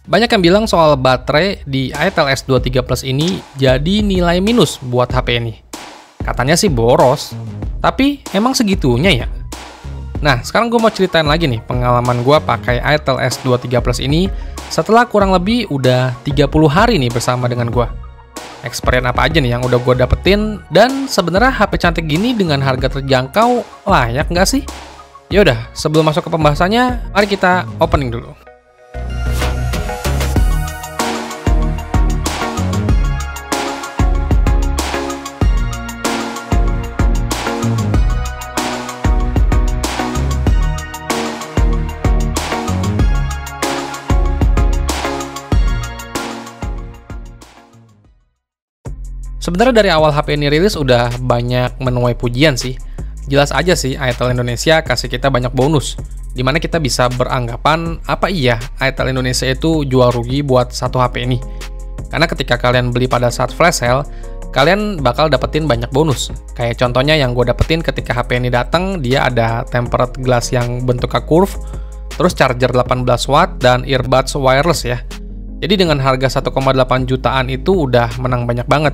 Banyak yang bilang soal baterai di Itel S23 Plus ini jadi nilai minus buat HP ini. Katanya sih boros, tapi emang segitunya ya? Nah, sekarang gue mau ceritain lagi nih pengalaman gue pakai Itel S23 Plus ini setelah kurang lebih udah 30 hari nih bersama dengan gue. Experience apa aja nih yang udah gue dapetin, dan sebenarnya HP cantik gini dengan harga terjangkau layak nggak sih? Yaudah, sebelum masuk ke pembahasannya, mari kita opening dulu. Sebenarnya dari awal HP ini rilis udah banyak menuai pujian sih. Jelas aja sih Itel Indonesia kasih kita banyak bonus, dimana kita bisa beranggapan apa iya Itel Indonesia itu jual rugi buat satu HP ini. Karena ketika kalian beli pada saat flash sale, kalian bakal dapetin banyak bonus. Kayak contohnya yang gue dapetin ketika HP ini datang, dia ada tempered glass yang bentuknya curve, terus charger 18 watt dan earbuds wireless ya. Jadi dengan harga 1,8 jutaan itu udah menang banyak banget.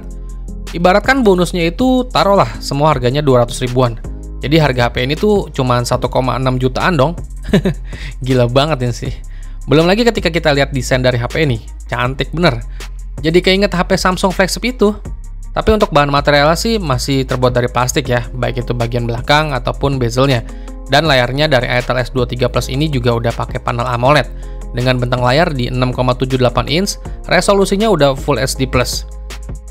Ibaratkan bonusnya itu taruhlah semua harganya 200 ribuan. Jadi harga HP ini tuh cuma 1,6 jutaan dong. Gila banget ini sih. Belum lagi ketika kita lihat desain dari HP ini, cantik bener. Jadi keinget HP Samsung flagship itu. Tapi untuk bahan materialnya sih masih terbuat dari plastik ya, baik itu bagian belakang ataupun bezelnya. Dan layarnya dari Itel S23 Plus ini juga udah pakai panel AMOLED dengan bentang layar di 6,78 inch, resolusinya udah Full HD+.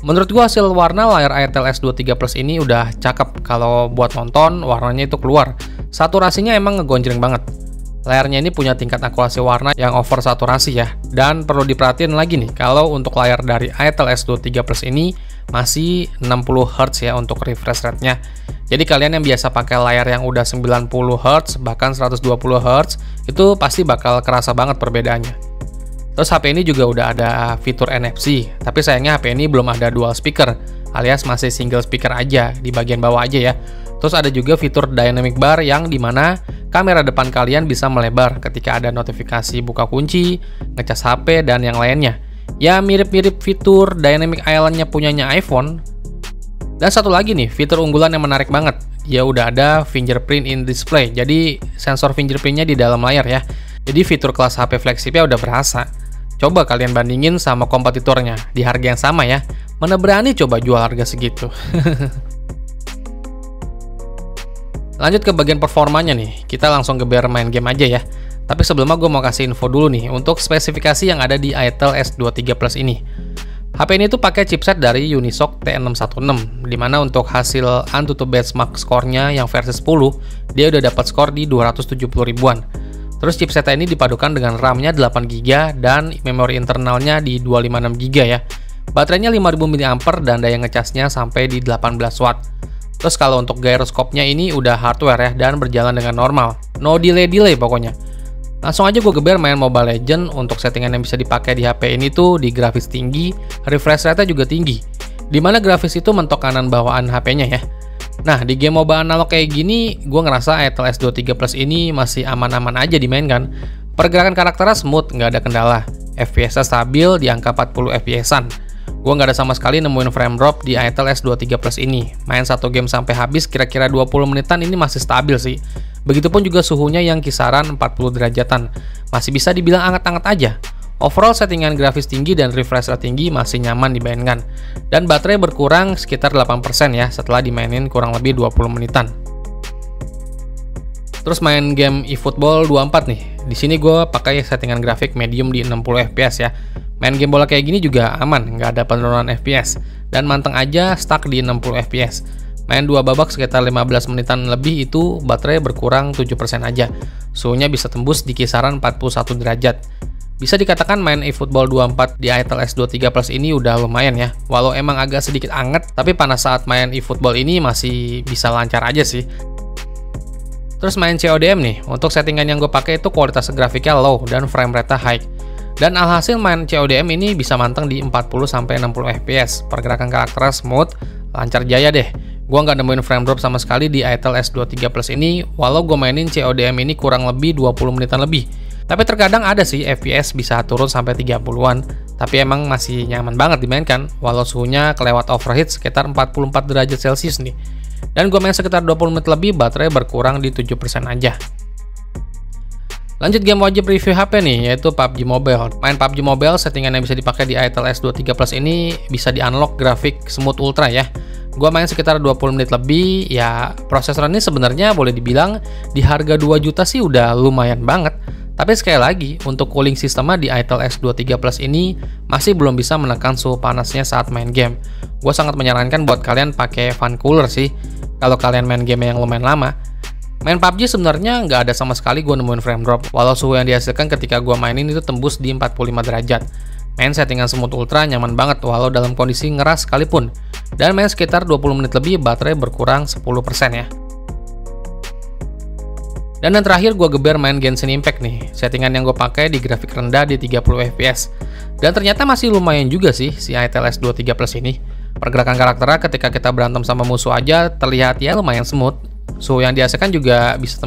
Menurut gua hasil warna layar Itel S23 Plus ini udah cakep. Kalau buat nonton, warnanya itu keluar. Saturasinya emang ngegonjreng banget. Layarnya ini punya tingkat akurasi warna yang over saturasi ya. Dan perlu diperhatiin lagi nih, kalau untuk layar dari Itel S23 Plus ini masih 60 Hz ya untuk refresh rate-nya. Jadi kalian yang biasa pakai layar yang udah 90 Hz, bahkan 120 Hz, itu pasti bakal kerasa banget perbedaannya. Terus HP ini juga udah ada fitur NFC, tapi sayangnya HP ini belum ada dual speaker, alias masih single speaker aja di bagian bawah aja ya. Terus ada juga fitur dynamic bar yang dimana kamera depan kalian bisa melebar ketika ada notifikasi buka kunci, ngecas HP, dan yang lainnya. Ya mirip-mirip fitur dynamic island-nya punyanya iPhone. Dan satu lagi nih, fitur unggulan yang menarik banget. Ya udah ada fingerprint in display, jadi sensor fingerprintnya di dalam layar ya. Jadi fitur kelas HP flagshipnya udah berasa. Coba kalian bandingin sama kompetitornya di harga yang sama ya. Mana berani coba jual harga segitu. Lanjut ke bagian performanya nih. Kita langsung geber main game aja ya. Tapi sebelumnya gue mau kasih info dulu nih untuk spesifikasi yang ada di Itel S23 Plus ini. HP ini tuh pakai chipset dari Unisoc T616, dimana untuk hasil Antutu Benchmark score-nya yang versi 10, dia udah dapat skor di 270 ribuan. Terus chipset ini dipadukan dengan RAM-nya 8GB dan memori internalnya di 256GB ya. Baterainya 5000 mAh dan daya ngecasnya sampai di 18 watt. Terus kalau untuk gyroscope-nya ini udah hardware ya dan berjalan dengan normal. No delay pokoknya. Langsung aja gue geber main Mobile Legends. Untuk settingan yang bisa dipakai di HP ini tuh di grafis tinggi, refresh rate-nya juga tinggi. Dimana grafis itu mentok kanan bawaan HP-nya ya. Nah, di game MOBA analog kayak gini, gue ngerasa Itel S23 Plus ini masih aman-aman aja dimainkan. Pergerakan karakternya smooth, nggak ada kendala. FPS-nya stabil di angka 40 FPS-an. Gue nggak ada sama sekali nemuin frame drop di Itel S23 Plus ini. Main satu game sampai habis kira-kira 20 menitan ini masih stabil sih. Begitupun juga suhunya yang kisaran 40 derajatan. Masih bisa dibilang anget-anget aja. Overall settingan grafis tinggi dan refresh rate tinggi masih nyaman dimainkan. Dan baterai berkurang sekitar 8% ya setelah dimainin kurang lebih 20 menitan. Terus main game eFootball 24 nih. Di sini gue pakai settingan grafik medium di 60 fps ya. Main game bola kayak gini juga aman, nggak ada penurunan FPS. Dan manteng aja stuck di 60 fps. Main 2 babak sekitar 15 menitan lebih itu baterai berkurang 7% aja. Suhunya bisa tembus di kisaran 41 derajat. Bisa dikatakan main eFootball 24 di Itel S23 Plus ini udah lumayan ya. Walau emang agak sedikit anget, tapi panas saat main eFootball ini masih bisa lancar aja sih. Terus main CODM nih, untuk settingan yang gue pakai itu kualitas grafiknya low dan frame rate-nya high. Dan alhasil main CODM ini bisa manteng di 40-60 fps. Pergerakan karakternya smooth, lancar jaya deh. Gue nggak nemuin frame drop sama sekali di Itel S23 Plus ini, walau gue mainin CODM ini kurang lebih 20 menitan lebih. Tapi terkadang ada sih FPS bisa turun sampai 30-an, tapi emang masih nyaman banget dimainkan, walau suhunya kelewat overheat sekitar 44 derajat Celcius nih. Dan gue main sekitar 20 menit lebih, baterai berkurang di 7% aja. Lanjut game wajib review HP nih, yaitu PUBG Mobile. Main PUBG Mobile, settingan yang bisa dipakai di ITEL S23 Plus ini bisa di-unlock grafik smooth ultra ya. Gua main sekitar 20 menit lebih, ya prosesor ini sebenarnya boleh dibilang di harga 2 juta sih udah lumayan banget. Tapi sekali lagi, untuk cooling sistemnya di ITEL S23 Plus ini masih belum bisa menekan suhu panasnya saat main game. Gue sangat menyarankan buat kalian pakai fan cooler sih, kalau kalian main game yang lumayan lama. Main PUBG sebenarnya nggak ada sama sekali gue nemuin frame drop, walau suhu yang dihasilkan ketika gue mainin itu tembus di 45 derajat. Main settingan smooth ultra nyaman banget walau dalam kondisi ngeras sekalipun. Dan main sekitar 20 menit lebih, baterai berkurang 10% ya. Dan yang terakhir gue geber main Genshin Impact nih. Settingan yang gue pakai di grafik rendah di 30 fps. Dan ternyata masih lumayan juga sih si ITEL S23 Plus ini. Pergerakan karakternya ketika kita berantem sama musuh aja terlihat ya lumayan smooth. Suhu yang dihasilkan juga bisa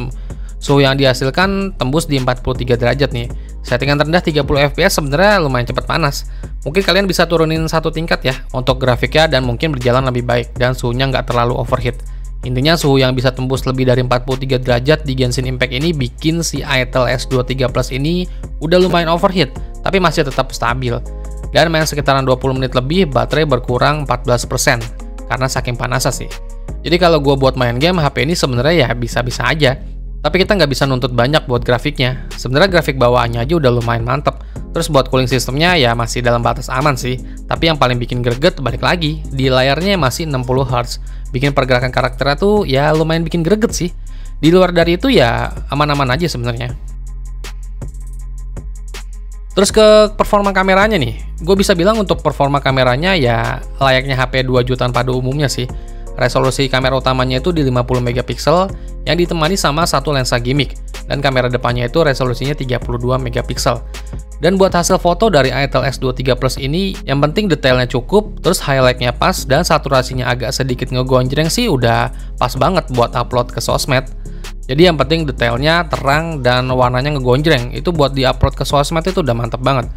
tembus di 43 derajat nih. Settingan rendah 30 fps sebenarnya lumayan cepat panas. Mungkin kalian bisa turunin satu tingkat ya untuk grafiknya dan mungkin berjalan lebih baik dan suhunya nggak terlalu overheat. Intinya suhu yang bisa tembus lebih dari 43 derajat di Genshin Impact ini bikin si ITEL S23 Plus ini udah lumayan overheat, tapi masih tetap stabil. Dan main sekitaran 20 menit lebih, baterai berkurang 14% karena saking panasnya sih. Jadi kalau gue buat main game, HP ini sebenarnya ya bisa-bisa aja. Tapi kita nggak bisa nuntut banyak buat grafiknya. Sebenarnya grafik bawaannya aja udah lumayan mantep. Terus buat cooling sistemnya ya masih dalam batas aman sih. Tapi yang paling bikin greget balik lagi, di layarnya masih 60 Hz. Bikin pergerakan karakternya tuh ya lumayan bikin greget sih. Di luar dari itu ya aman-aman aja sebenarnya. Terus ke performa kameranya nih. Gue bisa bilang untuk performa kameranya ya layaknya HP 2 jutaan pada umumnya sih. Resolusi kamera utamanya itu di 50 megapiksel yang ditemani sama satu lensa gimmick, dan kamera depannya itu resolusinya 32 megapiksel. Dan buat hasil foto dari ITEL S23 Plus ini, yang penting detailnya cukup, terus highlightnya pas, dan saturasinya agak sedikit ngegonjreng sih udah pas banget buat upload ke sosmed. Jadi yang penting detailnya terang dan warnanya ngegonjreng, itu buat di-upload ke sosmed itu udah mantep banget.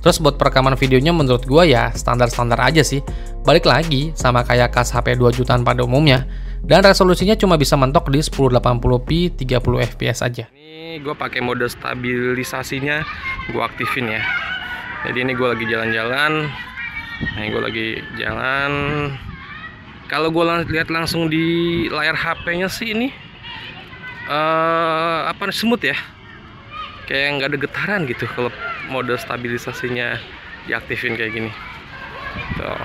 Terus buat perekaman videonya menurut gue ya standar-standar aja sih. Balik lagi sama kayak kas HP 2 jutaan pada umumnya. Dan resolusinya cuma bisa mentok di 1080p 30 fps aja. Ini gue pakai mode stabilisasinya gue aktifin ya. Jadi ini gue lagi jalan-jalan. Nah, gue lagi jalan. Kalau gue lihat langsung di layar HP-nya sih ini smooth ya. Kayak nggak ada getaran gitu kalau mode stabilisasinya diaktifin kayak gini. Tuh.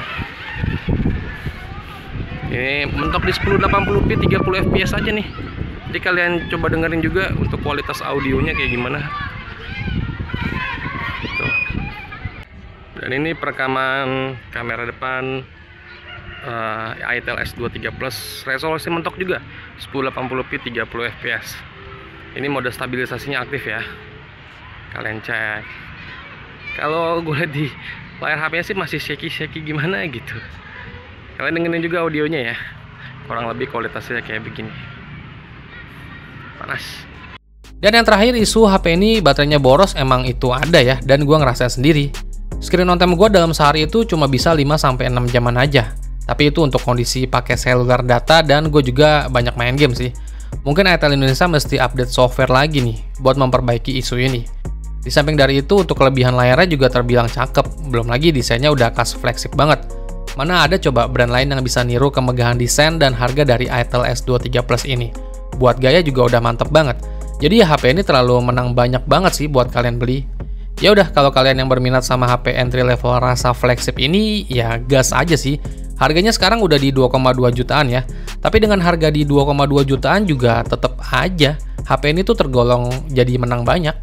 Ini mentok di 1080p 30 fps aja nih. Jadi kalian coba dengerin juga untuk kualitas audionya kayak gimana. Tuh. Dan ini perekaman kamera depan ITEL S23 Plus, resolusi mentok juga 1080p 30 fps. Ini mode stabilisasinya aktif ya. Kalian cek. Kalau gue lihat di layar HP sih masih shaky gimana gitu. Kalian dengerin juga audionya ya. Kurang lebih kualitasnya kayak begini. Panas. Dan yang terakhir, isu HP ini baterainya boros emang itu ada ya, dan gue ngerasain sendiri. Screen on time gue dalam sehari itu cuma bisa 5-6 jaman aja. Tapi itu untuk kondisi pakai seluler data, dan gue juga banyak main game sih. Mungkin ITEL Indonesia mesti update software lagi nih buat memperbaiki isu ini. Di samping dari itu, untuk kelebihan layarnya juga terbilang cakep. Belum lagi desainnya udah khas flagship banget. Mana ada coba brand lain yang bisa niru kemegahan desain dan harga dari ITEL S23 Plus ini. Buat gaya juga udah mantep banget. Jadi ya HP ini terlalu menang banyak banget sih buat kalian beli. Ya udah, kalau kalian yang berminat sama HP entry level rasa flagship ini, ya gas aja sih. Harganya sekarang udah di 2,2 jutaan ya. Tapi dengan harga di 2,2 jutaan juga tetap aja HP ini tuh tergolong jadi menang banyak.